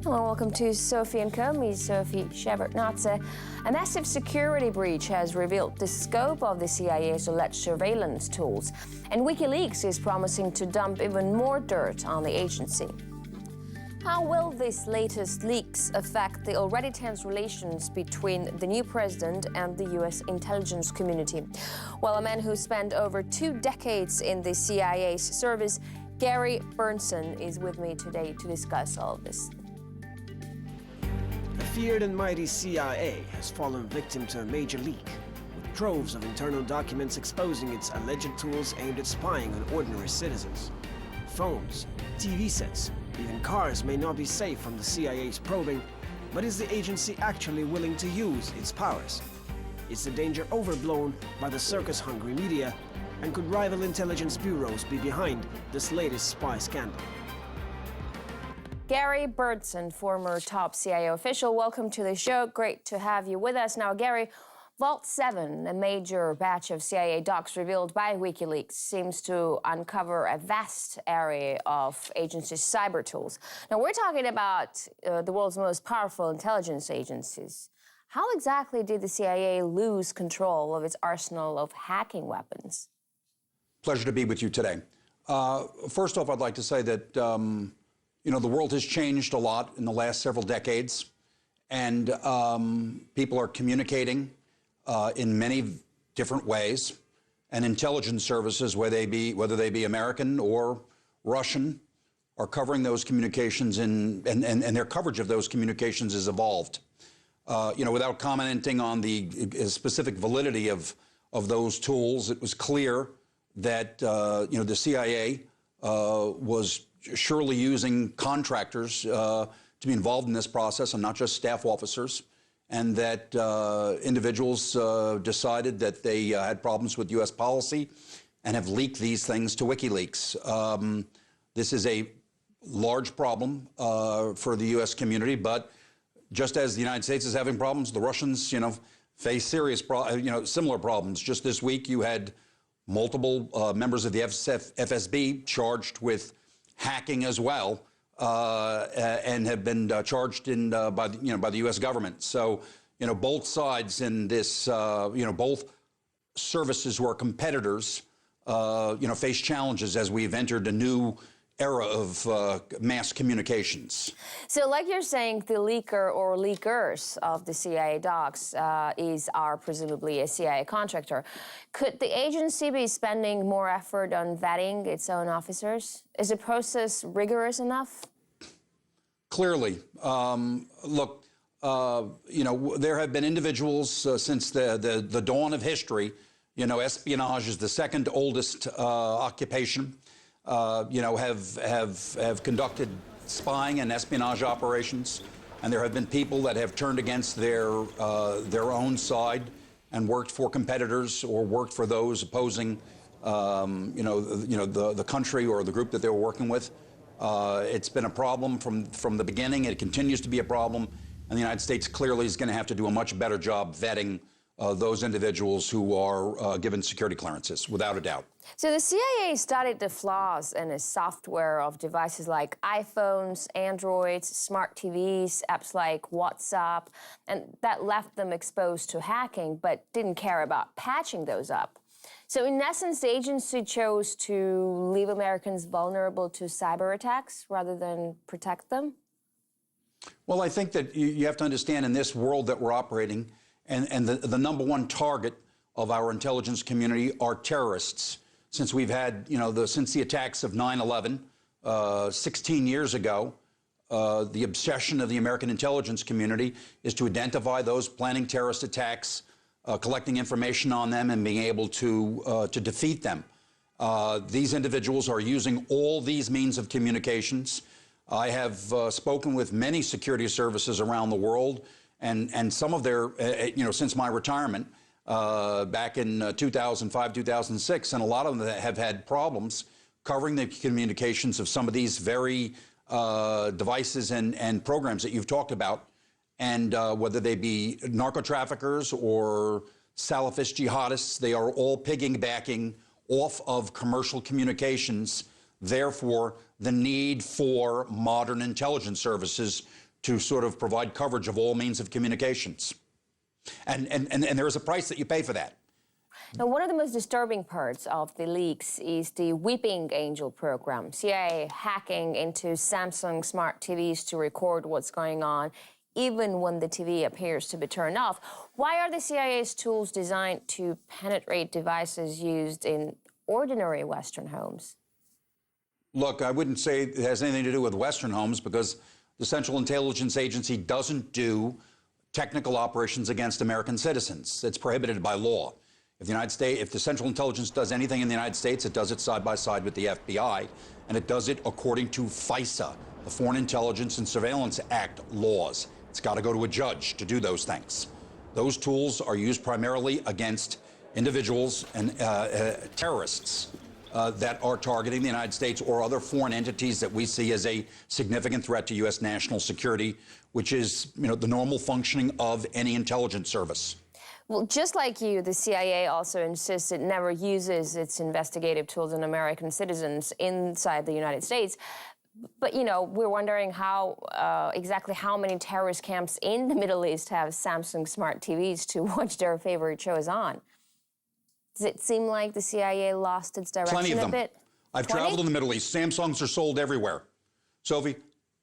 Hello, welcome to SophieCo. Me, Berntsen. A massive security breach has revealed the scope of the CIA's alleged surveillance tools, and WikiLeaks is promising to dump even more dirt on the agency. How will these latest leaks affect the already tense relations between the new president and the U.S. intelligence community? Well, a man who spent over 2 decades in the CIA's service, Gary Berntsen, is with me today to discuss all of this. The feared and mighty CIA has fallen victim to a major leak, with troves of internal documents exposing its alleged tools aimed at spying on ordinary citizens. Phones, TV sets, even cars may not be safe from the CIA's probing, but is the agency actually willing to use its powers? Is the danger overblown by the circus-hungry media, and could rival intelligence bureaus be behind this latest spy scandal? Gary Berntsen, former top CIA official, welcome to the show. Great to have you with us. Now, Gary, Vault 7, a major batch of CIA docs revealed by WikiLeaks, seems to uncover a vast area of agency's cyber tools. Now, we're talking about the world's most powerful intelligence agencies. How exactly did the CIA lose control of its arsenal of hacking weapons? Pleasure to be with you today. First off, I'd like to say that the world has changed a lot in the last several decades, and people are communicating in many different ways, and intelligence services, whether they be American or Russian, are covering those communications, and their coverage of those communications has evolved. Without commenting on the specific validity of those tools, it was clear that the CIA was surely using contractors to be involved in this process, and not just staff officers, and that individuals decided that they had problems with U.S. policy and have leaked these things to WikiLeaks. This is a large problem for the U.S. community, but just as the United States is having problems, the Russians, face serious, similar problems. Just this week, you had multiple members of the FSB charged with hacking as well, and have been charged by the U.S. government. So, both sides in this, both services who are competitors, face challenges as we've entered a new era of mass communications. So like you're saying, the leaker or leakers of the CIA docs are presumably a CIA contractor. Could the agency be spending more effort on vetting its own officers? Is the process rigorous enough? Clearly. Look, there have been individuals since the dawn of history. Espionage is the second oldest occupation. Have conducted spying and espionage operations, and there have been people that have turned against their own side and worked for competitors or worked for those opposing, the country or the group that they were working with. It's been a problem from the beginning. It continues to be a problem, and the United States clearly is going to have to do a much better job vetting those individuals who are given security clearances, without a doubt. So the CIA studied the flaws in the software of devices like iPhones, Androids, smart TVs, apps like WhatsApp, and that left them exposed to hacking, but didn't care about patching those up. So in essence, the agency chose to leave Americans vulnerable to cyber attacks rather than protect them? Well, I think that you have to understand, in this world that we're operating, and the number one target of our intelligence community are terrorists. Since we've had, since the attacks of 9/11, 16 years ago, the obsession of the American intelligence community is to identify those planning terrorist attacks, collecting information on them, and being able to defeat them. These individuals are using all these means of communications. I have spoken with many security services around the world, and some of their, since my retirement back in 2005, 2006, and a lot of them have had problems covering the communications of some of these very devices and programs that you've talked about, and whether they be narco-traffickers or Salafist jihadists, they are all piggybacking off of commercial communications. Therefore, the need for modern intelligence services to sort of provide coverage of all means of communications. And there is a price that you pay for that. Now, one of the most disturbing parts of the leaks is the Weeping Angel program, CIA hacking into Samsung smart TVs to record what's going on, even when the TV appears to be turned off. Why are the CIA's tools designed to penetrate devices used in ordinary Western homes? Look, I wouldn't say it has anything to do with Western homes, because the Central Intelligence Agency doesn't do technical operations against American citizens. It's prohibited by law. If the Central Intelligence does anything in the United States, it does it side by side with the FBI, and it does it according to FISA, the Foreign Intelligence and Surveillance Act laws. It's got to go to a judge to do those things. Those tools are used primarily against individuals and terrorists that are targeting the United States or other foreign entities that we see as a significant threat to U.S. national security, which is, the normal functioning of any intelligence service. Well, just like you, the CIA also insists it never uses its investigative tools on American citizens inside the United States. But, we're wondering exactly how many terrorist camps in the Middle East have Samsung smart TVs to watch their favorite shows on. Does it seem like the CIA lost its direction Plenty of them. a bit? I've traveled in the Middle East. Samsungs are sold everywhere. Sophie,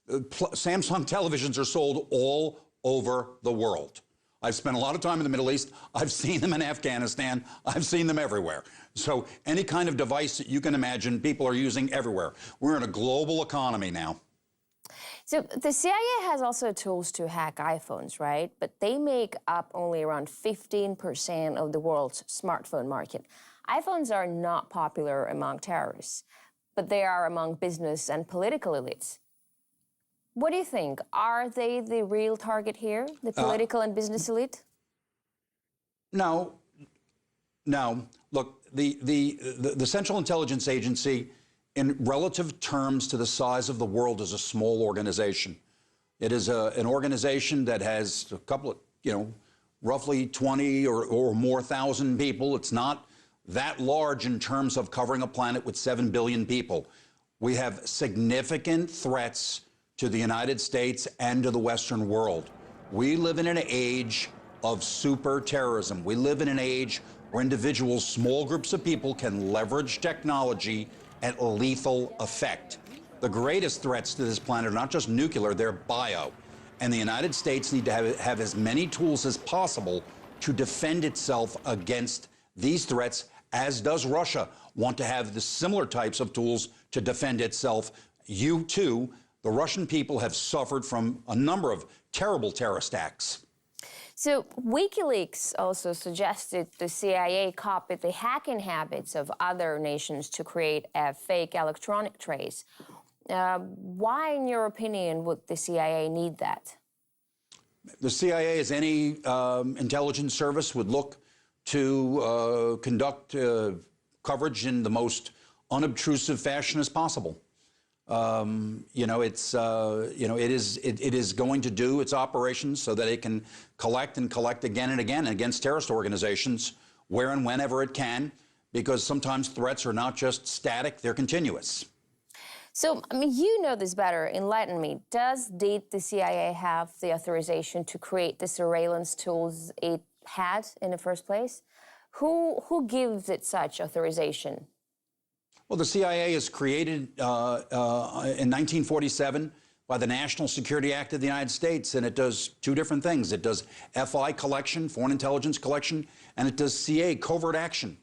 Samsung televisions are sold all over the world. I've spent a lot of time in the Middle East. I've seen them in Afghanistan. I've seen them everywhere. So any kind of device that you can imagine, people are using everywhere. We're in a global economy now. So the CIA has also tools to hack iPhones, right? But they make up only around 15% of the world's smartphone market. iPhones are not popular among terrorists, but they are among business and political elites. What do you think? Are they the real target here, the political and business elite? No. Look, the Central Intelligence Agency, in relative terms to the size of the world, is a small organization. It is an organization that has a couple of, roughly 20 or more thousand people. It's not that large in terms of covering a planet with 7 billion people. We have significant threats to the United States and to the Western world. We live in an age of super terrorism. We live in an age where individuals, small groups of people, can leverage technology at lethal effect. The greatest threats to this planet are not just nuclear, they're bio. And the United States need to have as many tools as possible to defend itself against these threats, as does Russia want to have the similar types of tools to defend itself. The Russian people have suffered from a number of terrible terrorist acts. So WikiLeaks also suggested the CIA copied the hacking habits of other nations to create a fake electronic trace. Why, in your opinion, would the CIA need that? The CIA, as any intelligence service, would look to conduct coverage in the most unobtrusive fashion as possible. It is going to do its operations so that it can collect again and again against terrorist organizations where and whenever it can, because sometimes threats are not just static, they're continuous. So, you know this better. Enlighten me. Did the CIA have the authorization to create the surveillance tools it had in the first place? Who gives it such authorization? Well, the CIA is created in 1947 by the National Security Act of the United States, and it does two different things. It does FI collection, foreign intelligence collection, and it does CA, covert action.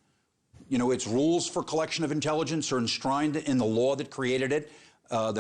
Its rules for collection of intelligence are enshrined in the law that created it, the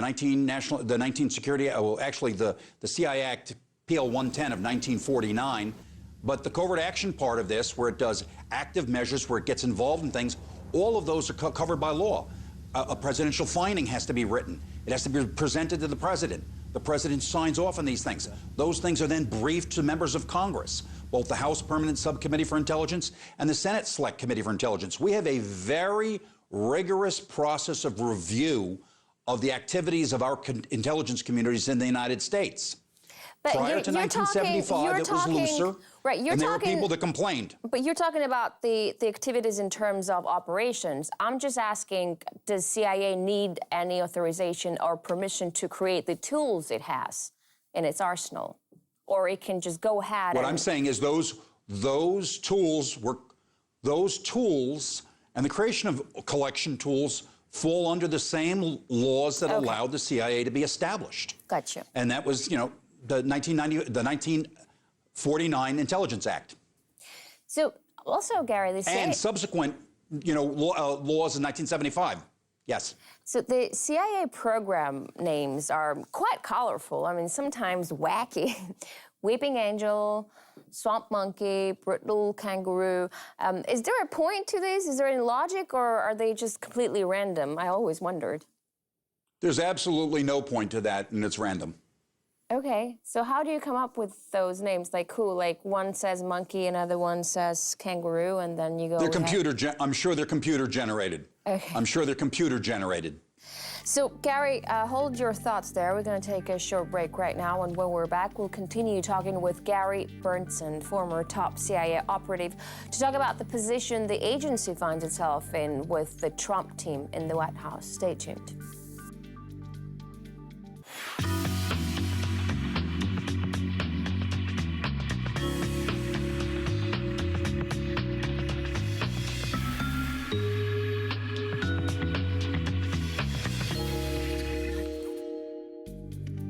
CIA Act, PL 110 of 1949. But the covert action part of this, where it does active measures, where it gets involved in things, all of those are covered by law. A presidential finding has to be written. It has to be presented to the president. The president signs off on these things. Those things are then briefed to members of Congress, both the House Permanent Subcommittee for Intelligence and the Senate Select Committee for Intelligence. We have a very rigorous process of review of the activities of our intelligence communities in the United States. But Prior to 1975, it was looser, right, and there were people that complained. But you're talking about the activities in terms of operations. I'm just asking, does CIA need any authorization or permission to create the tools it has? in its arsenal, or it can just go ahead. What I'm saying is those tools and the creation of collection tools fall under the same laws that allowed the CIA to be established. Gotcha. And that was, the 1949 Intelligence Act. So also, Gary, the CIA... And subsequent, laws in 1975. Yes. So the CIA program names are quite colorful. I mean, sometimes wacky. Weeping Angel, Swamp Monkey, Brutal Kangaroo. Is there a point to this? Is there any logic, or are they just completely random? I always wondered. There's absolutely no point to that, and it's random. Okay, so how do you come up with those names? Like who? Like one says monkey, another one says kangaroo, and then you go... I'm sure they're computer generated. Okay. I'm sure they're computer generated. So, Gary, hold your thoughts there. We're going to take a short break right now, and when we're back, we'll continue talking with Gary Berntsen, former top CIA operative, to talk about the position the agency finds itself in with the Trump team in the White House. Stay tuned.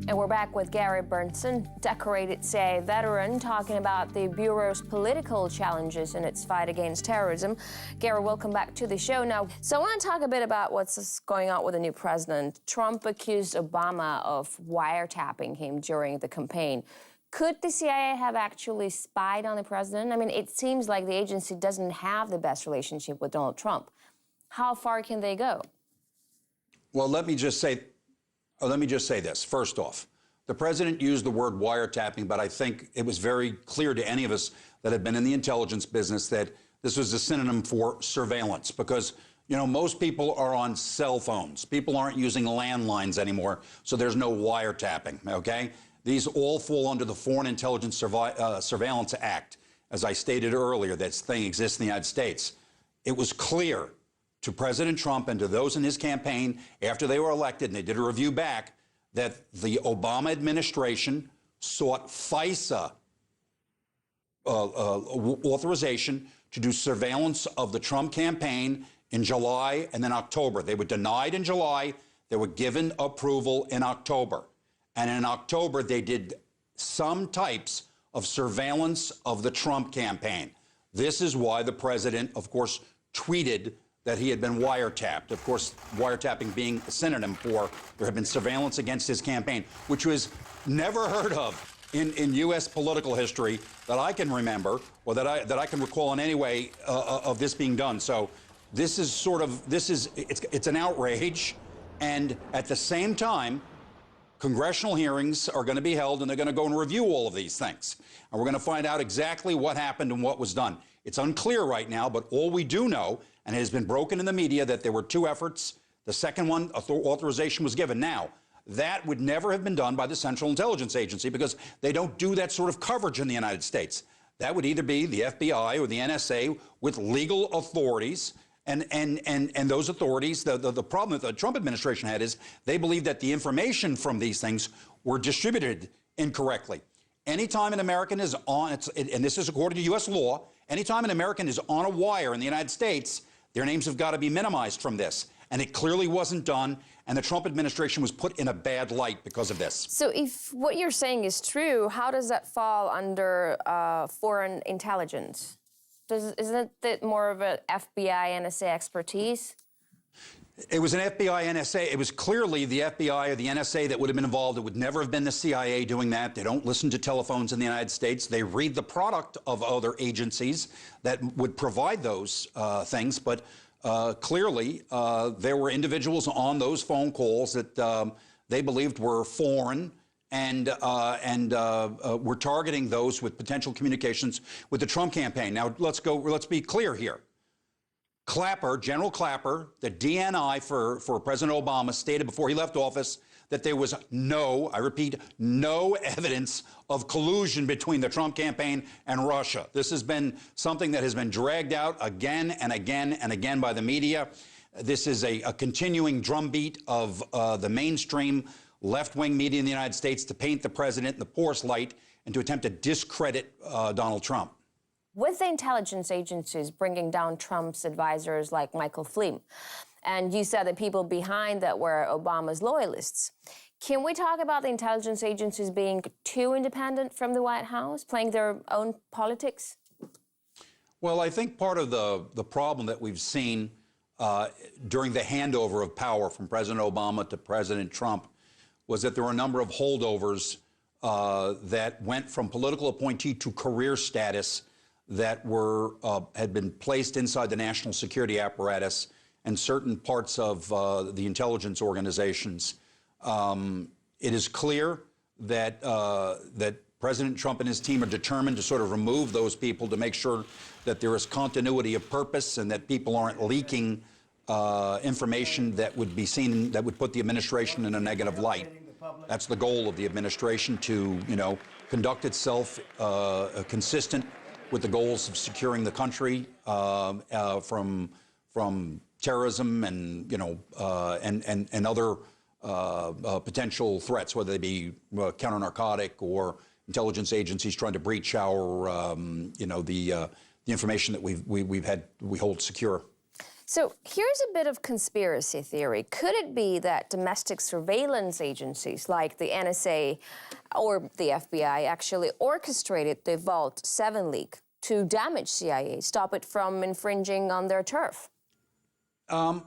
And we're back with Gary Berntsen, decorated CIA veteran, talking about the Bureau's political challenges in its fight against terrorism. Gary, welcome back to the show. Now, so I want to talk a bit about what's going on with the new president. Trump accused Obama of wiretapping him during the campaign. Could the CIA have actually spied on the president? I mean, it seems like the agency doesn't have the best relationship with Donald Trump. How far can they go? Well, let me just say this. First off, the president used the word wiretapping, but I think it was very clear to any of us that had been in the intelligence business that this was a synonym for surveillance because, most people are on cell phones. People aren't using landlines anymore, so there's no wiretapping, okay? These all fall under the Foreign Intelligence Surveillance Act. As I stated earlier, that thing exists in the United States. It was clear to President Trump and to those in his campaign after they were elected, and they did a review back, that the Obama administration sought FISA authorization to do surveillance of the Trump campaign in July and then October. They were denied in July. They were given approval in October. And in October, they did some types of surveillance of the Trump campaign. This is why the president, of course, tweeted that he had been wiretapped. Of course, wiretapping being a synonym for there had been surveillance against his campaign, which was never heard of in U.S. political history that I can remember, or that I can recall in any way of this being done. So this is it's an outrage, and at the same time, congressional hearings are going to be held, and they're going to go and review all of these things. And we're going to find out exactly what happened and what was done. It's unclear right now, but all we do know, and it has been broken in the media, that there were two efforts. The second one, authorization was given. Now, that would never have been done by the Central Intelligence Agency because they don't do that sort of coverage in the United States. That would either be the FBI or the NSA with legal authorities. And those authorities, the problem that the Trump administration had is they believed that the information from these things were distributed incorrectly. Anytime an American is on, and this is according to U.S. law, anytime an American is on a wire in the United States, their names have got to be minimized from this. And it clearly wasn't done, and the Trump administration was put in a bad light because of this. So if what you're saying is true, how does that fall under foreign intelligence? Isn't it more of an FBI, NSA expertise? It was an FBI, NSA. It was clearly the FBI or the NSA that would have been involved. It would never have been the CIA doing that. They don't listen to telephones in the United States. They read the product of other agencies that would provide those things. But clearly, there were individuals on those phone calls that they believed were foreign and were targeting those with potential communications with the Trump campaign. Now, let's be clear here. Clapper, General Clapper, the DNI for President Obama, stated before he left office that there was no, I repeat, no evidence of collusion between the Trump campaign and Russia. This has been something that has been dragged out again and again and again by the media. This is a continuing drumbeat of the mainstream left-wing media in the United States to paint the president in the poorest light and to attempt to discredit Donald Trump. With the intelligence agencies bringing down Trump's advisors like Michael Flynn, and you said the people behind that were Obama's loyalists, can we talk about the intelligence agencies being too independent from the White House, playing their own politics? Well, I think part of the problem that we've seen during the handover of power from President Obama to President Trump was that there were a number of holdovers that went from political appointee to career status that had been placed inside the national security apparatus and certain parts of the intelligence organizations. It is clear that that President Trump and his team are determined to sort of remove those people to make sure that there is continuity of purpose and that people aren't leaking information that would be seen, that would put the administration in a negative light. That's the goal of the administration, to, conduct itself consistent with the goals of securing the country from terrorism and and other potential threats, whether they be counter-narcotic or intelligence agencies trying to breach our the information that we hold secure. So here's a bit of conspiracy theory. Could it be that domestic surveillance agencies like the NSA or the FBI actually orchestrated the Vault 7 leak to damage CIA, stop it from infringing on their turf? I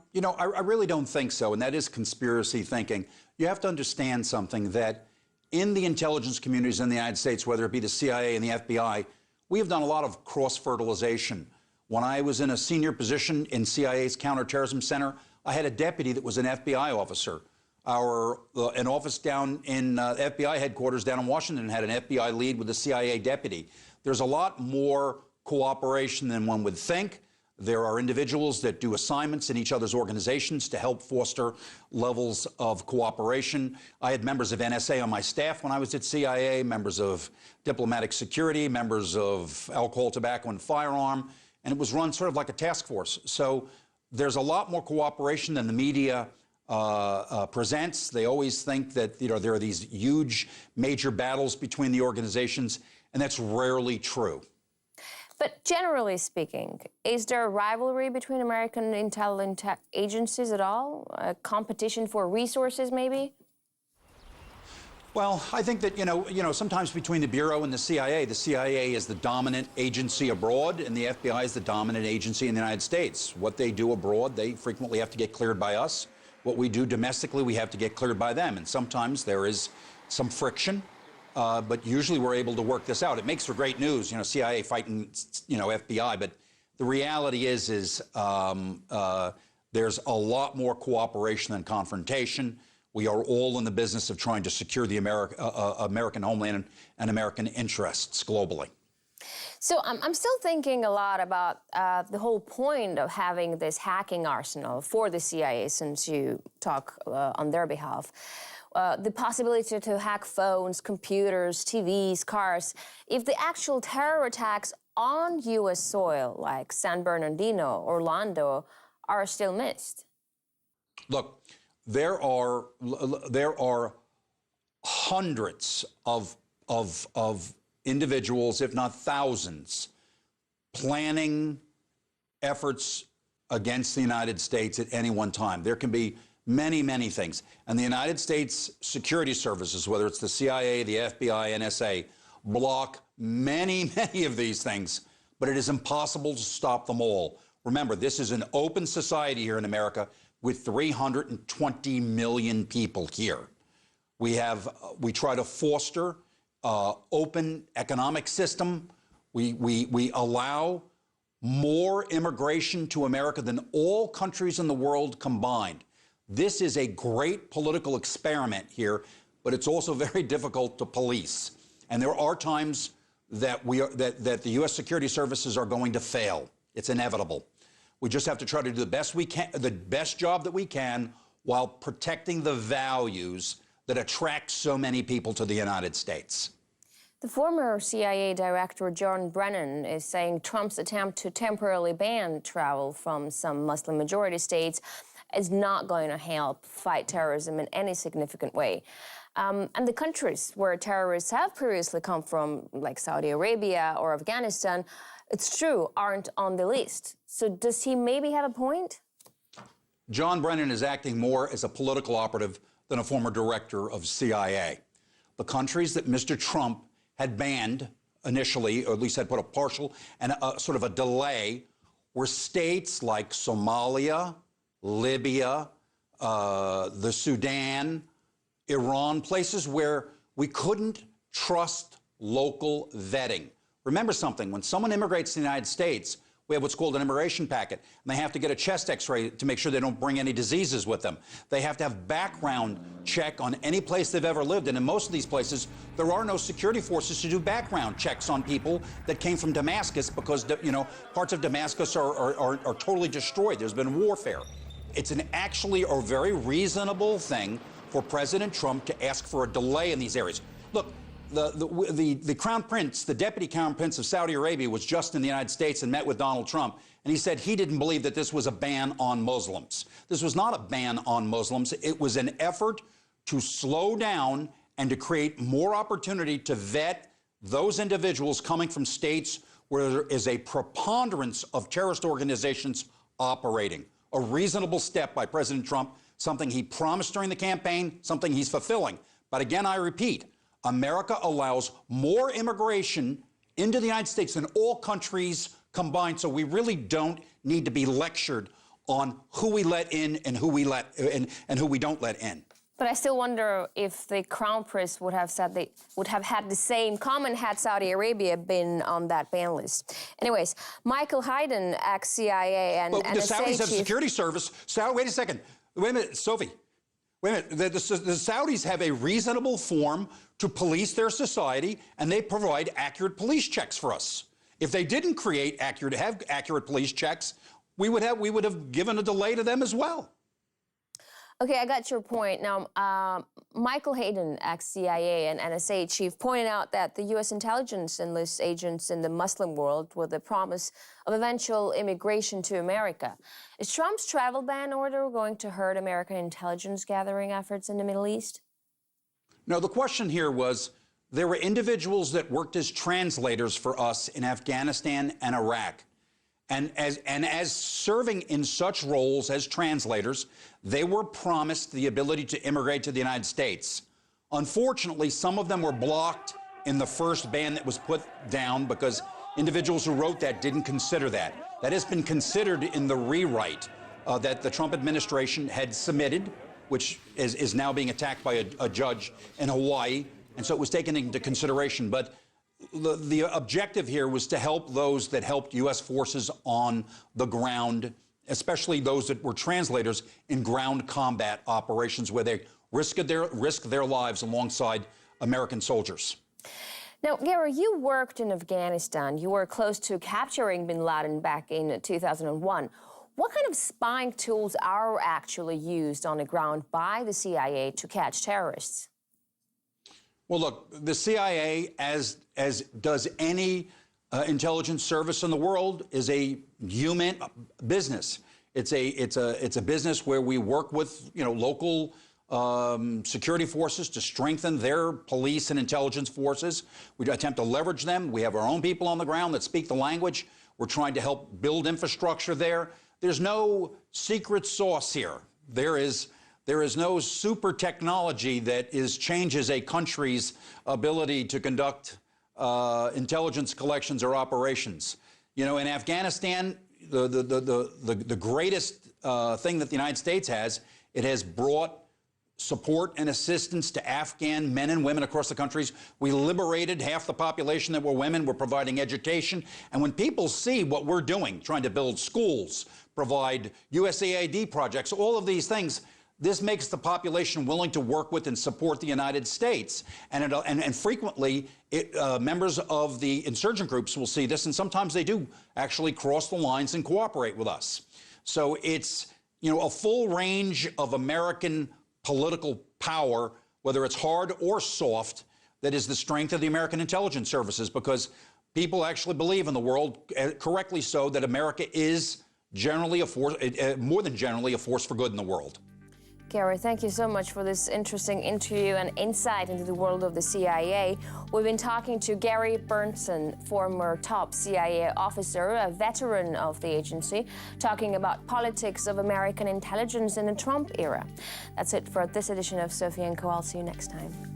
really don't think so, and that is conspiracy thinking. You have to understand something, that in the intelligence communities in the United States, whether it be the CIA and the FBI, we have done a lot of cross-fertilization. When I was in a senior position in CIA's Counterterrorism Center, I had a deputy that was an FBI officer. An office down in FBI headquarters down in Washington had an FBI lead with a CIA deputy. There's a lot more cooperation than one would think. There are individuals that do assignments in each other's organizations to help foster levels of cooperation. I had members of NSA on my staff when I was at CIA, members of diplomatic security, members of alcohol, tobacco, and firearm, and it was run sort of like a task force. So there's a lot more cooperation than the media presents. They always think that there are these huge, major battles between the organizations, and that's rarely true. But generally speaking, is there a rivalry between American intelligence agencies at all? A competition for resources, maybe? Well, I think that, sometimes between the Bureau and the CIA is the dominant agency abroad, and the FBI is the dominant agency in the United States. What they do abroad, they frequently have to get cleared by us. What we do domestically, we have to get cleared by them. And sometimes there is some friction. But usually we're able to work this out. It makes for great news, CIA fighting, FBI. But the reality is there's a lot more cooperation than confrontation. We are all in the business of trying to secure the American homeland and American interests globally. So I'm still thinking a lot about the whole point of having this hacking arsenal for the CIA, since you talk on their behalf. The possibility to hack phones, computers, TVs, cars. If the actual terror attacks on U.S. soil, like San Bernardino, Orlando, are still missed? Look, there are hundreds of individuals, if not thousands, planning efforts against the United States at any one time. There can be many, many things. And the United States security services, whether it's the CIA, the FBI, NSA, block many, many of these things, but it is impossible to stop them all. Remember, this is an open society here in America with 320 million people here. We try to foster open economic system. We allow more immigration to America than all countries in the world combined. This is a great political experiment here, but it's also very difficult to police. And there are times that that the U.S. security services are going to fail. It's inevitable. We just have to try to do the best we can, the best job that we can, while protecting the values that attract so many people to the United States. The former CIA director John Brennan is saying Trump's attempt to temporarily ban travel from some Muslim-majority states is not going to help fight terrorism in any significant way. And the countries where terrorists have previously come from, like Saudi Arabia or Afghanistan, it's true, aren't on the list. So does he maybe have a point? John Brennan is acting more as a political operative than a former director of CIA. The countries that Mr. Trump had banned initially, or at least had put a partial and a sort of a delay, were states like Somalia, Libya, the Sudan, Iran, places where we couldn't trust local vetting. Remember something, when someone immigrates to the United States, we have what's called an immigration packet, and they have to get a chest x-ray to make sure they don't bring any diseases with them. They have to have background check on any place they've ever lived, and in most of these places, there are no security forces to do background checks on people that came from Damascus because, you know, parts of Damascus are totally destroyed. There's been warfare. It's actually a very reasonable thing for President Trump to ask for a delay in these areas. Look, the Crown Prince, the Deputy Crown Prince of Saudi Arabia, was just in the United States and met with Donald Trump, and he said he didn't believe that this was a ban on Muslims. This was not a ban on Muslims. It was an effort to slow down and to create more opportunity to vet those individuals coming from states where there is a preponderance of terrorist organizations operating. A reasonable step by President Trump, something he promised during the campaign, something he's fulfilling. But again, I repeat, America allows more immigration into the United States than all countries combined, so we really don't need to be lectured on who we let in and who we don't let in. But I still wonder if the Crown Prince would have said they would have had the same comment had Saudi Arabia been on that ban list. Anyways, Michael Hayden, ex-CIA and NSA the Saudis have chief. security service. Wait a second. Wait a minute, Sophie. Wait a minute. The Saudis have a reasonable form to police their society, and they provide accurate police checks for us. If they didn't have accurate police checks, we would have given a delay to them as well. Okay, I got your point. Now, Michael Hayden, ex-CIA and NSA chief, pointed out that the U.S. intelligence enlists agents in the Muslim world with the promise of eventual immigration to America. Is Trump's travel ban order going to hurt American intelligence gathering efforts in the Middle East? No, the question here was there were individuals that worked as translators for us in Afghanistan and Iraq. And as serving in such roles as translators, they were promised the ability to immigrate to the United States. Unfortunately, some of them were blocked in the first ban that was put down because individuals who wrote that didn't consider that. That has been considered in the rewrite that the Trump administration had submitted, which is now being attacked by a judge in Hawaii. And so it was taken into consideration. But the objective here was to help those that helped U.S. forces on the ground, especially those that were translators in ground combat operations where they risked their lives alongside American soldiers. Now, Gary, you worked in Afghanistan. You were close to capturing bin Laden back in 2001. What kind of spying tools are actually used on the ground by the CIA to catch terrorists? Well, look, the CIA, as does any intelligence service in the world, is a human business. It's a business where we work with local security forces to strengthen their police and intelligence forces. We attempt to leverage them. We have our own people on the ground that speak the language. We're trying to help build infrastructure there. There's no secret sauce here. There is no super technology that changes a country's ability to conduct intelligence collections or operations. In Afghanistan, the greatest thing that the United States has, it has brought support and assistance to Afghan men and women across the countries. We liberated half the population that were women. We're providing education. And when people see what we're doing, trying to build schools, provide USAID projects, all of these things, this makes the population willing to work with and support the United States. And frequently, members of the insurgent groups will see this, and sometimes they do actually cross the lines and cooperate with us. So it's, a full range of American political power, whether it's hard or soft, that is the strength of the American intelligence services, because people actually believe in the world, correctly so, that America is generally a force, more than generally, a force for good in the world. Gary, thank you so much for this interesting interview and insight into the world of the CIA. We've been talking to Gary Berntsen, former top CIA officer, a veteran of the agency, talking about politics of American intelligence in the Trump era. That's it for this edition of SophieCo. I'll see you next time.